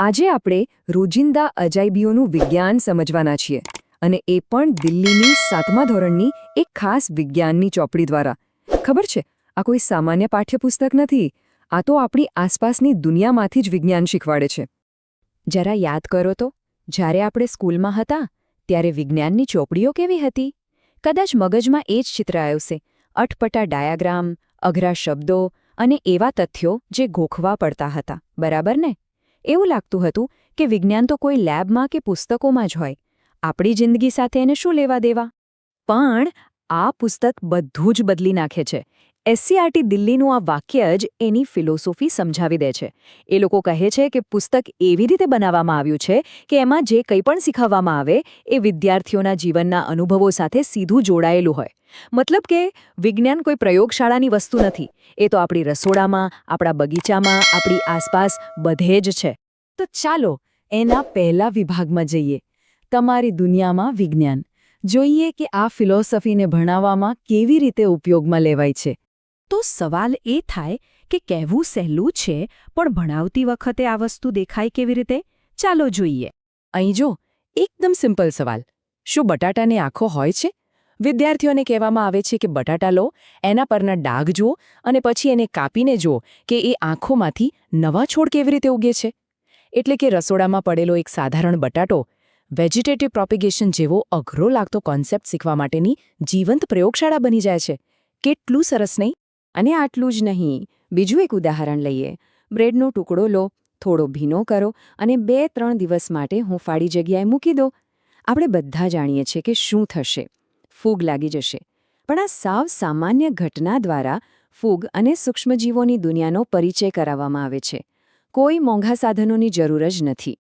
આજે આપણે રોજિંદા અજાયબીઓનું વિજ્ઞાન સમજવાના છીએ, અને એ પણ દિલ્હીની 7મા ધોરણની એક ખાસ વિજ્ઞાનની ચોપડી દ્વારા. ખબર છે, આ કોઈ સામાન્ય પાઠ્યપુસ્તક નથી. આ તો આપણી આસપાસની દુનિયામાંથી જ વિજ્ઞાન શીખવાડે છે. જરા યાદ કરો તો, જ્યારે આપણે સ્કૂલમાં હતા ત્યારે વિજ્ઞાનની ચોપડીઓ કેવી હતી? કદાચ મગજમાં એ જ ચિત્ર આવશે: અટપટા ડાયાગ્રામ, અઘરા શબ્દો અને એવા તથ્યો જે ગોખવા પડતા હતા, બરાબર ને? એવું લાગતું હતું કે વિજ્ઞાન તો કોઈ લેબમાં કે પુસ્તકોમાં જ હોય. આપણી જિંદગી સાથે એને શું લેવા દેવા? પણ આ પુસ્તક બધું જ બદલી નાખે છે. એસસીઆરટી દિલ્હીનું આ વાક્ય જ એની ફિલોસોફી સમજાવી દે છે. એ લોકો કહે છે કે પુસ્તક એવી રીતે બનાવવામાં આવ્યું છે કે એમાં જે કંઈ પણ શીખવવામાં આવે એ વિદ્યાર્થીઓના જીવનના અનુભવો સાથે સીધું જોડાયેલું હોય. મતલબ કે વિજ્ઞાન કોઈ પ્રયોગશાળાની વસ્તુ નથી. એ તો આપણી રસોડામાં, આપણા બગીચામાં, આપણી આસપાસ બધે જ છે. તો ચાલો એના પહેલા વિભાગમાં જઈએ: તમારી દુનિયામાં વિજ્ઞાન. જોઈએ કે આ ફિલોસોફીને ભણાવવામાં કેવી રીતે ઉપયોગમાં લેવાય છે. તો સવાલ એ થાય કે કહેવું સહેલું છે, પણ ભણાવતી વખતે આ વસ્તુ દેખાય કેવી રીતે? ચાલો જોઈએ. અહીં જો, એકદમ સિમ્પલ સવાલ: શું બટાટાની આંખો હોય છે? વિદ્યાર્થીઓને કહેવામાં આવે છે કે બટાટા લો, એના પરના ડાઘ જુઓ અને પછી એને કાપીને જુઓ કે એ આંખોમાંથી નવા છોડ કેવી રીતે ઉગે છે. એટલે કે રસોડામાં પડેલો એક સાધારણ બટાટો વેજીટેટિવ પ્રોપિગેશન જેવો અઘરો લાગતો કોન્સેપ્ટ શીખવા માટેની જીવંત પ્રયોગશાળા બની જાય છે. કેટલું સરસ નહીં? અને આટલું જ નહીં, બીજું એક ઉદાહરણ લઈએ. બ્રેડનો ટુકડો લો, થોડો ભીનો કરો અને 2-3 દિવસ માટે હૂંફાળી જગ્યાએ મૂકી દો. આપણે બધા જાણીએ છીએ કે શું થશે: ફૂગ લાગી જશે. પણ આ સાવ સામાન્ય ઘટના દ્વારા ફૂગ અને સૂક્ષ્મજીવોની દુનિયાનો પરિચય કરાવવામાં આવે છે. કોઈ મોંઘા સાધનોની જરૂર જ નથી.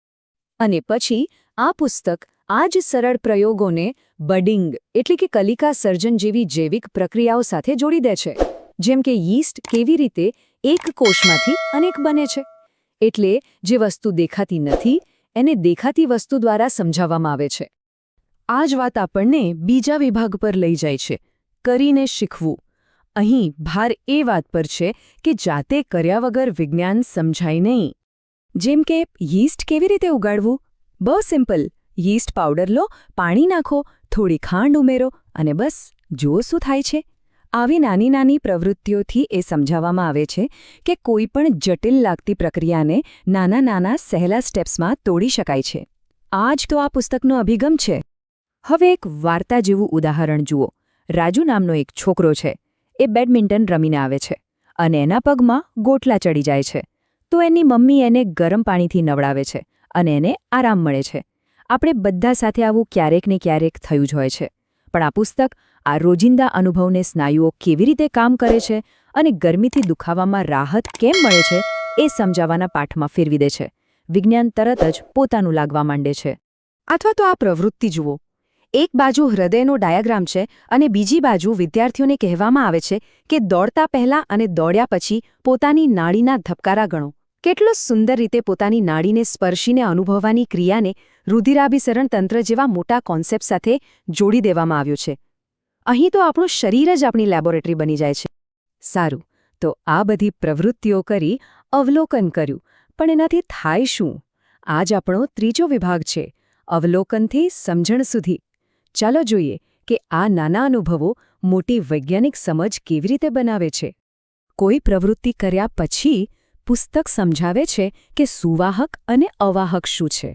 અને પછી આ પુસ્તક આ જ સરળ પ્રયોગોને બડિંગ એટલે કે કલિકા સર્જન જેવી જૈવિક પ્રક્રિયાઓ સાથે જોડી દે છે. જેમ કે યીસ્ટ કેવી રીતે એક કોષમાંથી અનેક બને છે. એટલે જે વસ્તુ દેખાતી નથી એને દેખાતી વસ્તુ દ્વારા સમજાવવામાં આવે છે. આ જ વાત આપણને બીજા વિભાગ પર લઈ જાય છે: કરીને શીખવું. અહીં ભાર એ વાત પર છે કે જાતે કર્યા વગર વિજ્ઞાન સમજાય નહીં. જેમ કે યીસ્ટ કેવી રીતે ઉગાડવું? બહુ સિમ્પલ. યીસ્ટ પાવડર લો, પાણી નાખો, થોડી ખાંડ ઉમેરો અને બસ જુઓ શું થાય છે. આવી નાની નાની પ્રવૃત્તિઓથી એ સમજાવવામાં આવે છે કે કોઈ પણ જટિલ લાગતી પ્રક્રિયાને નાના નાના સહેલા સ્ટેપ્સમાં તોડી શકાય છે. આ જ તો આ પુસ્તકનો અભિગમ છે. હવે એક વાર્તા જેવું ઉદાહરણ જુઓ. રાજુ નામનો એક છોકરો છે. એ બેડમિન્ટન રમીને આવે છે અને એના પગમાં ગોટલા ચડી જાય છે. તો એની મમ્મી એને ગરમ પાણીથી નવડાવે છે અને એને આરામ મળે છે. આપણે બધા સાથે આવું ક્યારેક ને ક્યારેક થયું જ હોય છે. પણ આ પુસ્તક આ રોજિંદા અનુભવને સ્નાયુઓ કેવી રીતે કામ કરે છે અને ગરમીથી દુખાવામાં રાહત કેમ મળે છે એ સમજાવવાના પાઠમાં ફેરવી દે છે. વિજ્ઞાન તરત જ પોતાનું લાગવા માંડે છે. અથવા તો આ પ્રવૃત્તિ જુઓ. એક બાજુ હૃદયનો ડાયાગ્રામ છે અને બીજી બાજુ વિદ્યાર્થીઓને કહેવામાં આવે છે કે દોડતા પહેલા અને દોડ્યા પછી પોતાની નાડીના ધબકારા ગણો. કેટલો સુંદર રીતે પોતાની નાડીને સ્પર્શીને અનુભવવાની ક્રિયાને રુધિરાભિસરણ તંત્ર જેવા મોટા કોન્સેપ્ટ સાથે જોડી દેવામાં આવ્યું છે. અહીં તો આપણું શરીર જ આપણી લેબોરેટરી બની જાય છે. સારું, તો આ બધી પ્રવૃત્તિઓ કરી, અવલોકન કર્યું, પણ એનાથી થાય શું? આ જ આપણો ત્રીજો વિભાગ છે: અવલોકનથી સમજણ સુધી. ચાલો જોઈએ કે આ નાના અનુભવો મોટી વૈજ્ઞાનિક સમજ કેવી રીતે બનાવે છે. કોઈ પ્રવૃત્તિ કર્યા પછી પુસ્તક સમજાવે છે કે સુવાહક અને અવાહક શું છે.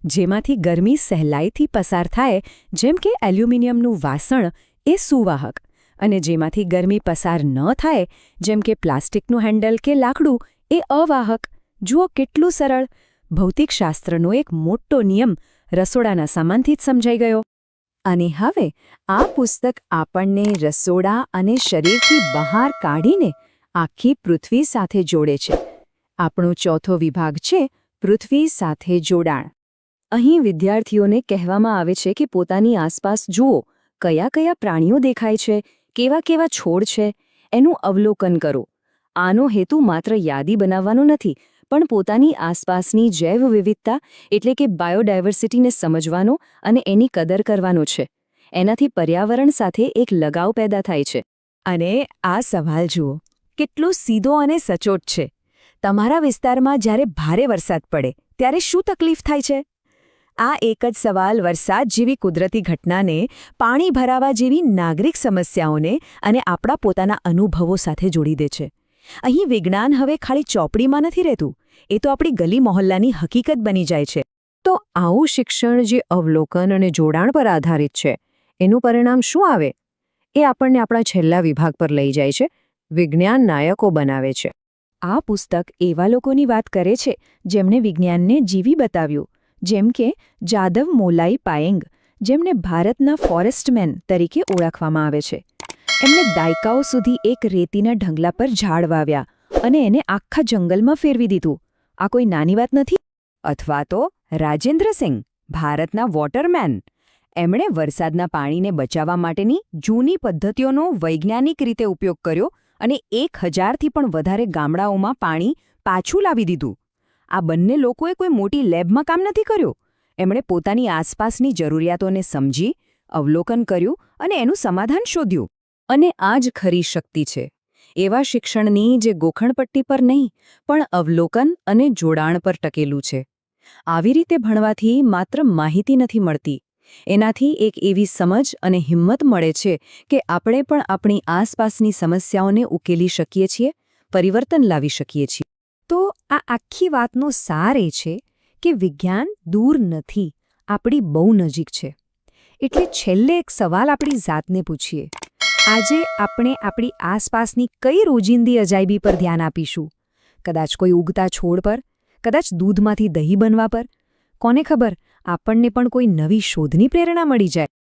જેમાંથી ગરમી સહેલાઈથી પસાર થાય, જેમ કે એલ્યુમિનિયમનું વાસણ, એ સુવાહક, અને જેમાંથી ગરમી પસાર ન થાય, જેમ કે પ્લાસ્ટિકનું હેન્ડલ કે લાકડું, એ અવાહક. જુઓ કેટલું સરળ! ભૌતિકશાસ્ત્રનો એક મોટો નિયમ રસોડાના સામાનથી જ સમજાઈ ગયો. અને હવે આ પુસ્તક આપણને રસોડા અને શરીરથી બહાર કાઢીને આખી પૃથ્વી સાથે જોડે છે. આપણો ચોથો વિભાગ છે પૃથ્વી સાથે જોડાણ. અહીં વિદ્યાર્થીઓને કહેવામાં આવે છે કે પોતાની આસપાસ જુઓ, કયા કયા પ્રાણીઓ દેખાય છે, કેવા કેવા છોડ છે, એનું અવલોકન કરો. આનો હેતુ માત્ર યાદી બનાવવાનો નથી, પણ પોતાની આસપાસની જૈવ વિવિધતા એટલે કે બાયોડાયવર્સિટીને સમજવાનો અને એની કદર કરવાનો છે. એનાથી પર્યાવરણ સાથે એક લગાવ પેદા થાય છે. અને આ સવાલ જુઓ, કેટલો સીધો અને સચોટ છે. તમારા વિસ્તારમાં જ્યારે ભારે વરસાદ પડે ત્યારે શું તકલીફ થાય છે? આ એક જ સવાલ વરસાદ જેવી કુદરતી ઘટનાને પાણી ભરાવા જેવી નાગરિક સમસ્યાઓને અને આપણા પોતાના અનુભવો સાથે જોડી દે છે. અહીં વિજ્ઞાન હવે ખાલી ચોપડીમાં નથી રહેતું, એ તો આપણી ગલી મહોલ્લાની હકીકત બની જાય છે. તો આવું શિક્ષણ જે અવલોકન અને જોડાણ પર આધારિત છે, એનું પરિણામ શું આવે? એ આપણને આપણા છેલ્લા વિભાગ પર લઈ જાય છે, વિજ્ઞાન નાયકો બનાવે છે. આ પુસ્તક એવા લોકોની વાત કરે છે જેમણે વિજ્ઞાનને જીવી બતાવ્યું, જેમ કે જાદવ મોલાઈ પાયેંગ, જેમને ભારતના ફોરેસ્ટમેન તરીકે ઓળખવામાં આવે છે. એમણે દાયકાઓ સુધી એક રેતીના ઢગલા પર ઝાડ વાવ્યા અને એને આખા જંગલમાં ફેરવી દીધું. આ કોઈ નાની વાત નથી. અથવા તો રાજેન્દ્ર સિંહ, ભારતના વોટરમેન, એમણે વરસાદના પાણીને બચાવવા માટેની જૂની પદ્ધતિઓનો વૈજ્ઞાનિક રીતે ઉપયોગ કર્યો અને 1000થી પણ વધારે ગામડાઓમાં પાણી પાછું લાવી દીધું. આ બંને લોકોએ કોઈ મોટી લેબમાં કામ નથી કર્યું. એમણે પોતાની આસપાસની જરૂરિયાતોને સમજી, અવલોકન કર્યું અને એનું સમાધાન શોધ્યું. અને આ જ ખરી શક્તિ છે, એવા શિક્ષણની જે ગોખણપટ્ટી પર નહીં પણ અવલોકન અને જોડાણ પર ટકેલું છે. આવી રીતે ભણવાથી માત્ર માહિતી નથી મળતી, એનાથી એક એવી સમજ અને હિંમત મળે છે કે આપણે પણ આપણી આસપાસની સમસ્યાઓને ઉકેલી શકીએ છીએ, પરિવર્તન લાવી શકીએ છીએ. તો આ આખી વાતનો સાર એ છે કે વિજ્ઞાન દૂર નથી, આપણી બહુ નજીક છે. એટલે છેલ્લે એક સવાલ આપણી જાતને પૂછીએ, આજે આપણે આપણી આસપાસની કઈ રોજિંદી અજાયબી પર ધ્યાન આપીશું? કદાચ કોઈ ઉગતા છોડ પર, કદાચ દૂધમાંથી દહીં બનવા પર. કોને ખબર, આપણને પણ કોઈ નવી શોધની પ્રેરણા મળી જાય.